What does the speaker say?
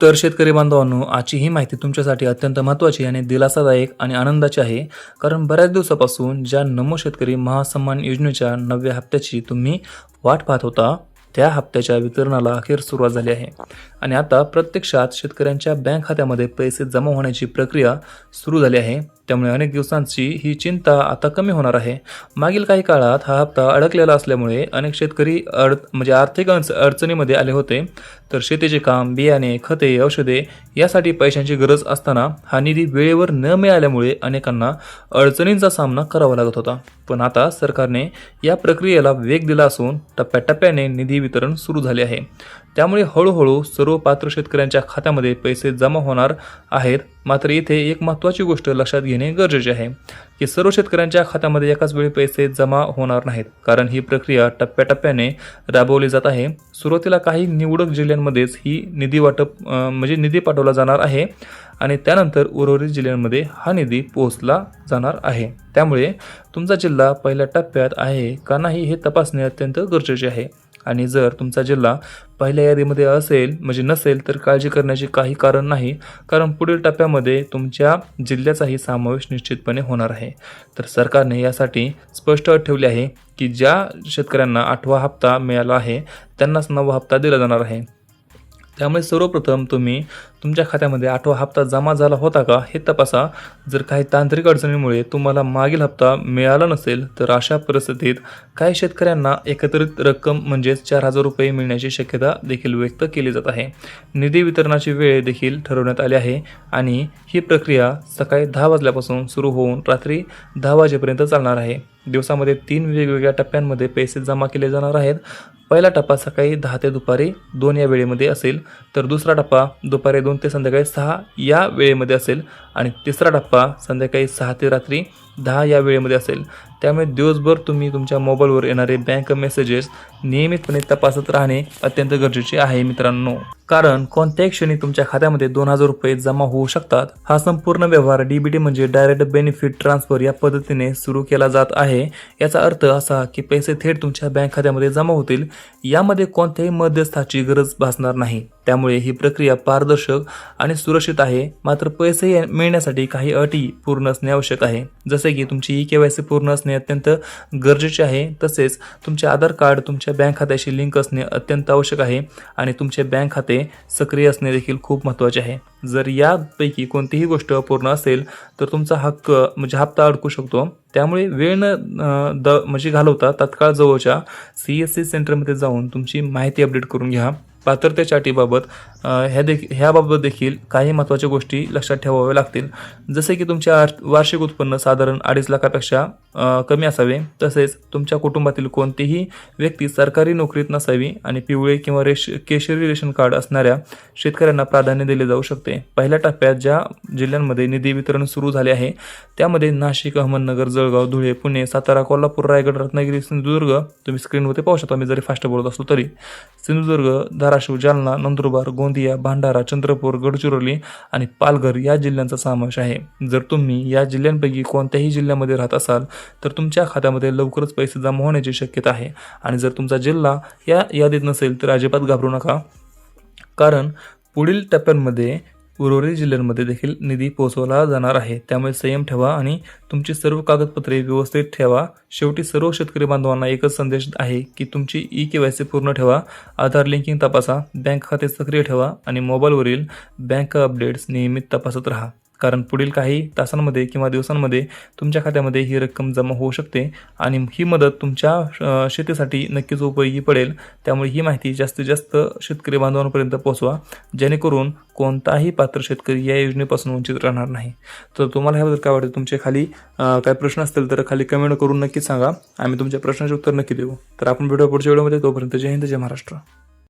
तर शेतकरी बांधवांनो, आजची ही माहिती तुमच्यासाठी अत्यंत महत्त्वाची आणि दिलासादायक आणि आनंदाची आहे. कारण बऱ्याच दिवसापासून ज्या नमो शेतकरी महासन्मान योजनेच्या 9व्या हप्त्याची तुम्ही वाट पाहत होता, त्या हप्त्याच्या वितरणाला अखेर सुरुवात झाली आहे. आणि आता प्रत्यक्षात शेतकऱ्यांच्या बँक खात्यामध्ये पैसे जमा होण्याची प्रक्रिया सुरू झाली आहे. त्यामुळे अनेक दिवसांची ही चिंता आता कमी होणार आहे. मागील काही काळात हा हप्ता अडकलेला असल्यामुळे अनेक शेतकरी आर्थिक अडचणीमध्ये आले होते. तर शेतीचे काम, बियाणे, खते, औषधे यासाठी पैशांची गरज असताना हा निधी वेळेवर न मिळाल्यामुळे अनेकांना अडचणींचा सामना करावा लागत होता. पण आता सरकारने या प्रक्रियेला वेग दिला असून टप्प्याटप्प्याने निधी वितरण सुरू झाले आहे. त्यामुळे हळूहळू सर्व पात्र शेतकऱ्यांच्या खात्यामध्ये पैसे जमा होणार आहेत. मात्र इथे एक महत्त्वाची गोष्ट लक्षात घेणे गरजेचे आहे की सर्व शेतकऱ्यांच्या खात्यामध्ये एकाच वेळी पैसे जमा होणार नाहीत, कारण ही प्रक्रिया टप्प्याटप्प्याने राबवली जात आहे. सुरुवातीला काही निवडक जिल्ह्यांमध्येच ही निधी पाठवला जाणार आहे आणि त्यानंतर उर्वरित जिल्ह्यांमध्ये हा निधी पोहोचला जाणार आहे. त्यामुळे तुमचा जिल्हा पहिल्या टप्प्यात आहे का नाही हे तपासणे अत्यंत गरजेचे आहे. आणि जर तुमचा जिल्हा पहिल्या यादीमध्ये नसेल तर काळजी करण्याचे काही कारण नाही, कारण पुढील टप्प्यामध्ये तुमच्या जिल्ह्याचाही समावेश निश्चितपणे होणार आहे. तर सरकारने यासाठी स्पष्ट अट ठेवली आहे की ज्या शेतकऱ्यांना 8वा हप्ता मिळाला आहे त्यांनाच 9वा हप्ता दिला जाणार आहे. त्यामुळे सर्वप्रथम तुम्ही तुमच्या खात्यामध्ये 8वा हप्ता जमा झाला होता का हे तपासा. जर काही तांत्रिक अडचणीमुळे तुम्हाला मागील हप्ता मिळाला नसेल तर अशा परिस्थितीत काही शेतकऱ्यांना एकत्रित रक्कम 4,000 रुपये मिळण्याची शक्यता देखील व्यक्त केली जात आहे. निधी वितरणाची वेळ देखील ठरवण्यात आली आहे आणि ही प्रक्रिया सकाळी 10 वाजल्यापासून सुरू होऊन रात्री 10 वाजेपर्यंत चालणार आहे. दिवसामध्ये 3 वेगवेगळ्या टप्प्यांमध्ये पैसे जमा केले जाणार आहेत. पहिला टप्पा सकाळी 10 ते दुपारी 2 या वेळेमध्ये असेल, तर दुसरा टप्पा दुपारी 2 ते संध्याकाळी 6 या वेळेमध्ये असेल आणि तिसरा टप्पा संध्याकाळी 6 ते रात्री 10 या वेळेमध्ये असेल. त्यामुळे दिवसभर तुम्ही तुमच्या मोबाईलवर येणारे बँक मेसेजेस नियमितपणे तपासत राहणे अत्यंत गरजेचे आहे मित्रांनो. कारण कोणत्याही क्षणी तुमच्या खात्यामध्ये 2,000 रुपये जमा होऊ शकतात. हा संपूर्ण व्यवहार DBT म्हणजे डायरेक्ट बेनिफिट ट्रान्सफर या पद्धतीने सुरू केला जात आहे. याचा अर्थ असा की पैसे थेट तुमच्या बँक खात्यामध्ये जमा होतील. यामध्ये कोणत्याही मध्यस्थाची गरज भासणार नाही. त्यामुळे ही प्रक्रिया पारदर्शक आणि सुरक्षित आहे. मात्र पैसे मिळण्यासाठी काही अटी पूर्ण असणे आवश्यक आहे. जसे की तुमची KYC पूर्ण असणे अत्यंत गरजेचे आहे. तसेच तुमचे आधार कार्ड तुमच्या बँक खात्याशी लिंक असणे अत्यंत आवश्यक आहे आणि तुमचे बँक खाते सक्रिय असणे देखील खूप महत्त्वाचे आहे. जर यापैकी कोणतीही गोष्ट अपूर्ण असेल तर तुमचा हप्ता अडकू शकतो. त्यामुळे वेळ न घालवता तात्काळ जवळच्या CSC सेंटरमध्ये जाऊन तुमची माहिती अपडेट करून घ्या. पात्रतेच्या अटीबाबत ह्याबाबत देखील काही महत्त्वाच्या गोष्टी लक्षात ठेवाव्या लागतील. जसे की तुमच्या वार्षिक उत्पन्न साधारण 2.5 लाखापेक्षा कमी असावे. तसेच तुमच्या कुटुंबातील कोणतीही व्यक्ती सरकारी नोकरीत नसावी आणि पिवळे किंवा केशरी रेशन कार्ड असणाऱ्या शेतकऱ्यांना प्राधान्य दिले जाऊ शकते. पहिल्या टप्प्यात ज्या जिल्ह्यांमध्ये निधी वितरण सुरू झाले आहे त्यामध्ये नाशिक, अहमदनगर, जळगाव, धुळे, पुणे, सातारा, कोल्हापूर, रायगड, रत्नागिरी, सिंधुदुर्ग, तुम्ही स्क्रीनवरती पाहू शकता मी जरी फास्ट बोलत असलो तरी, सिंधुदुर्ग, धाराशिव, जालना, नंदुरबार, गोंदिया, भंडारा, चंद्रपूर, गडचिरोली आणि पालघर या जिल्ह्यांचा समावेश आहे. जर तुम्ही या जिल्ह्यांपैकी कोणत्याही जिल्ह्यामध्ये राहत असाल तर तुमच्या खात्यामध्ये लवकरच पैसे जमा होण्याची शक्यता आहे. आणि जर तुमचा जिल्हा या यादीत नसेल तर अजिबात घाबरू नका, कारण पुढील टप्प्यांमध्ये उर्वरित जिल्ह्यांमध्ये देखील निधी पोहोचवला जाणार आहे. त्यामुळे संयम ठेवा आणि तुमची सर्व कागदपत्रे व्यवस्थित ठेवा. शेवटी सर्व शेतकरी बांधवांना एकच संदेश आहे की तुमची KYC पूर्ण ठेवा, आधार लिंकिंग तपासा, बँक खाते सक्रिय ठेवा आणि मोबाईलवरील बँक अपडेट्स नियमित तपासत राहा. कारण पुढील काही तासांमध्ये किंवा दिवसांमध्ये तुमच्या खात्यामध्ये ही रक्कम जमा होऊ शकते आणि ही मदत तुमच्या शेतीसाठी नक्कीच उपयोगी पडेल. त्यामुळे ही माहिती जास्तीत जास्त शेतकरी बांधवांपर्यंत पोहोचवा, जेणेकरून कोणताही पात्र शेतकरी या योजनेपासून वंचित राहणार नाही. तर तुम्हाला ह्याबद्दल काय वाटतं? तुमचे खाली काही प्रश्न असतील तर खाली कमेंट करून नक्की सांगा. आम्ही तुमच्या प्रश्नाचे उत्तर नक्की देऊ. तर आपण भेटू पुढच्या व्हिडिओमध्ये. तोपर्यंत जय हिंद, जय महाराष्ट्र.